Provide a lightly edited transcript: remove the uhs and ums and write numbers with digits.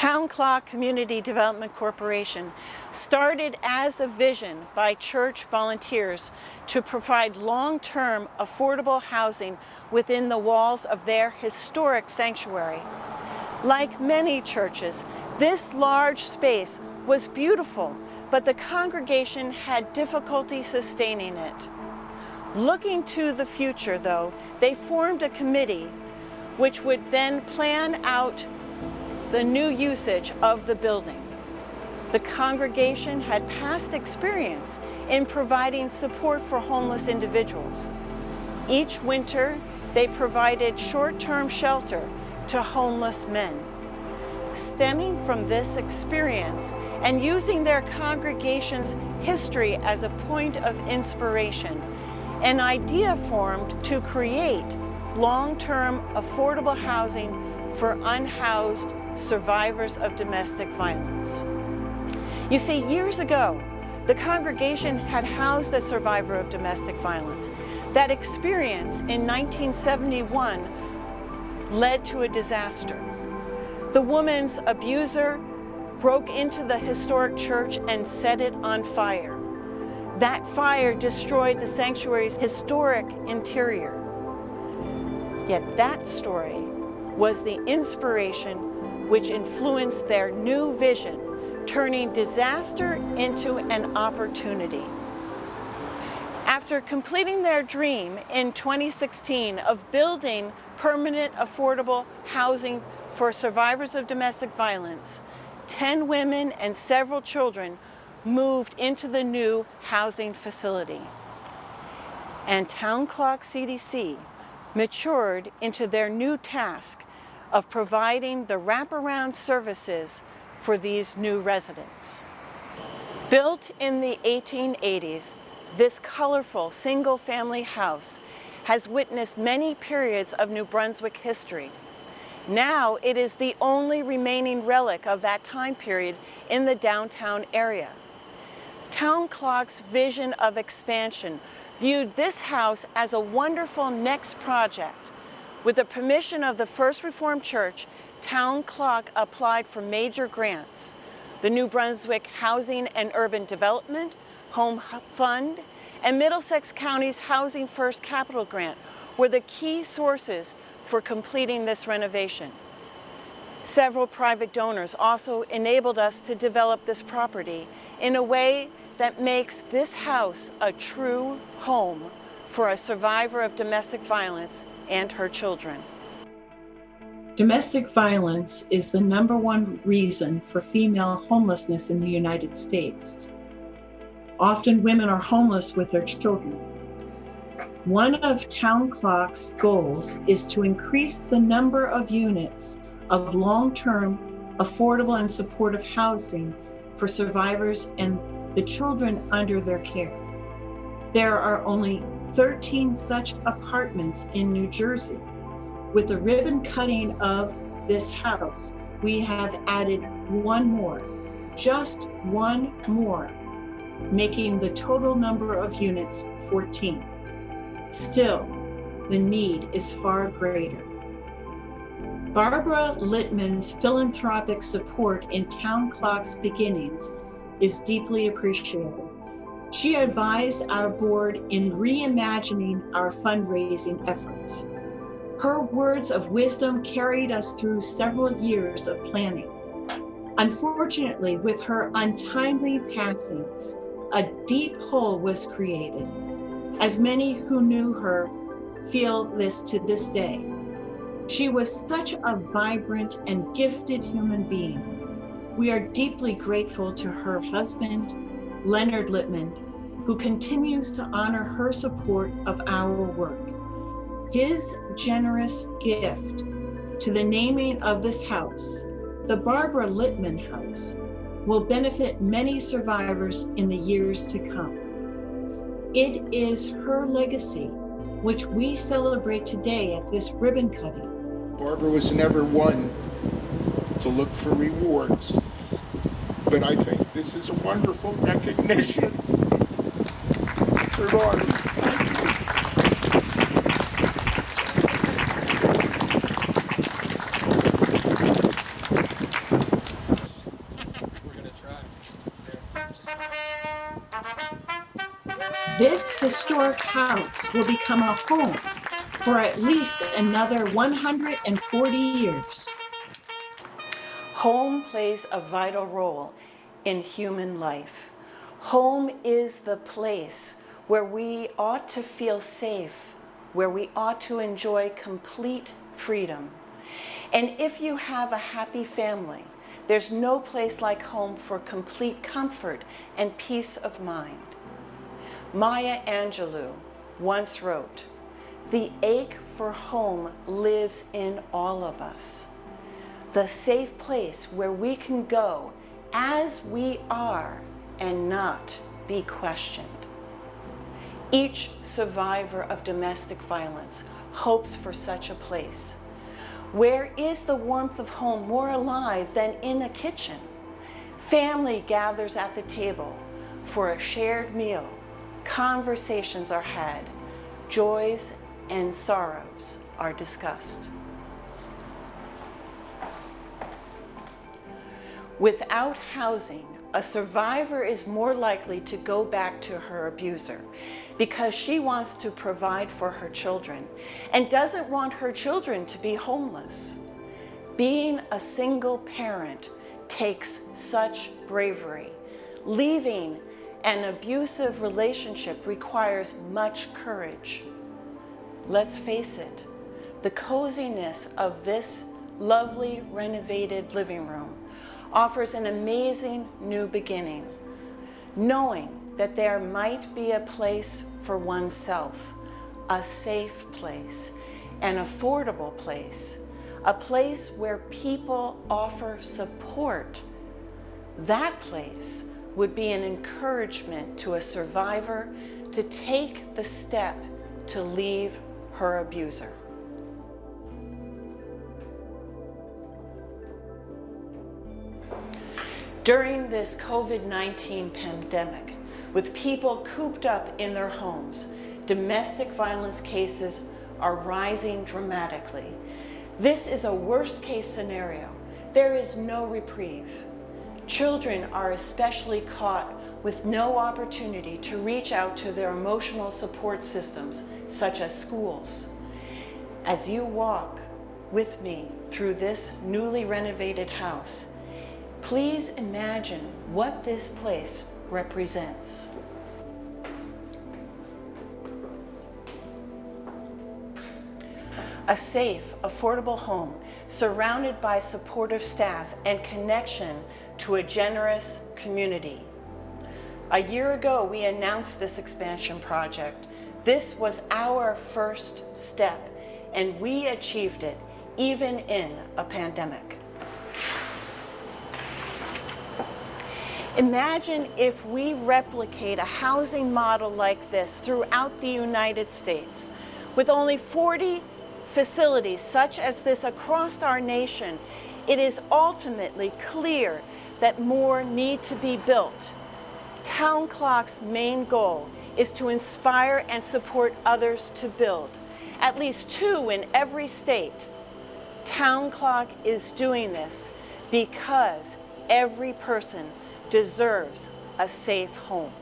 Town Clock Community Development Corporation started as a vision by church volunteers to provide long-term affordable housing within the walls of their historic sanctuary. Like many churches, this large space was beautiful, but the congregation had difficulty sustaining it. Looking to the future, though, they formed a committee which would then plan out the new usage of the building. The congregation had past experience in providing support for homeless individuals. Each winter, they provided short-term shelter to homeless men. Stemming from this experience and using their congregation's history as a point of inspiration, an idea formed to create long-term affordable housing for unhoused survivors of domestic violence. You see, years ago, the congregation had housed a survivor of domestic violence. That experience in 1971 led to a disaster. The woman's abuser broke into the historic church and set it on fire. That fire destroyed the sanctuary's historic interior. Yet that story was the inspiration which influenced their new vision, turning disaster into an opportunity. After completing their dream in 2016 of building permanent affordable housing for survivors of domestic violence, 10 women and several children moved into the new housing facility. And Town Clock CDC matured into their new task of providing the wraparound services for these new residents. Built in the 1880s, this colorful single-family house has witnessed many periods of New Brunswick history. Now it is the only remaining relic of that time period in the downtown area. Town Clock's vision of expansion viewed this house as a wonderful next project. With the permission of the First Reformed Church, Town Clock applied for major grants. The New Brunswick Housing and Urban Development, Home Fund, and Middlesex County's Housing First Capital Grant were the key sources for completing this renovation. Several private donors also enabled us to develop this property in a way that makes this house a true home for a survivor of domestic violence and her children. Domestic violence is the #1 reason for female homelessness in the United States. Often women are homeless with their children. One of Town Clock's goals is to increase the number of units of long-term, affordable and supportive housing for survivors and the children under their care. There are only 13 such apartments in New Jersey. With the ribbon cutting of this house, we have added one more, just one more, making the total number of units 14. Still, the need is far greater. Barbara Littman's philanthropic support in Town Clock's beginnings is deeply appreciated. She advised our board in reimagining our fundraising efforts. Her words of wisdom carried us through several years of planning. Unfortunately, with her untimely passing, a deep hole was created, as many who knew her feel this to this day. She was such a vibrant and gifted human being. We are deeply grateful to her husband, Leonard Littman, who continues to honor her support of our work. His generous gift to the naming of this house, the Barbara Littman House, will benefit many survivors in the years to come. It is her legacy which we celebrate today at this ribbon cutting. Barbara was never one to look for rewards, but I think this is a wonderful recognition. Lord. historic house will become a home for at least another 140 years. Home plays a vital role in human life. Home is the place where we ought to feel safe, where we ought to enjoy complete freedom. And if you have a happy family, there's no place like home for complete comfort and peace of mind. Maya Angelou once wrote, "The ache for home lives in all of us. The safe place where we can go as we are and not be questioned." Each survivor of domestic violence hopes for such a place. Where is the warmth of home more alive than in a kitchen? Family gathers at the table for a shared meal. Conversations are had. Joys and sorrows are discussed. Without housing, a survivor is more likely to go back to her abuser because she wants to provide for her children and doesn't want her children to be homeless. Being a single parent takes such bravery. Leaving an abusive relationship requires much courage. Let's face it, the coziness of this lovely renovated living room offers an amazing new beginning, knowing that there might be a place for oneself, a safe place, an affordable place, a place where people offer support. That place would be an encouragement to a survivor to take the step to leave her abuser. During this COVID-19 pandemic, with people cooped up in their homes, domestic violence cases are rising dramatically. This is a worst-case scenario. There is no reprieve. Children are especially caught with no opportunity to reach out to their emotional support systems, such as schools. As you walk with me through this newly renovated house, please imagine what this place represents. A safe, affordable home surrounded by supportive staff and connection to a generous community. A year ago, we announced this expansion project. This was our first step, and we achieved it even in a pandemic. Imagine if we replicate a housing model like this throughout the United States. With only 40 facilities such as this across our nation, it is ultimately clear that more need to be built. Town Clock's main goal is to inspire and support others to build, at least 2 in every state. Town Clock is doing this because every person deserves a safe home.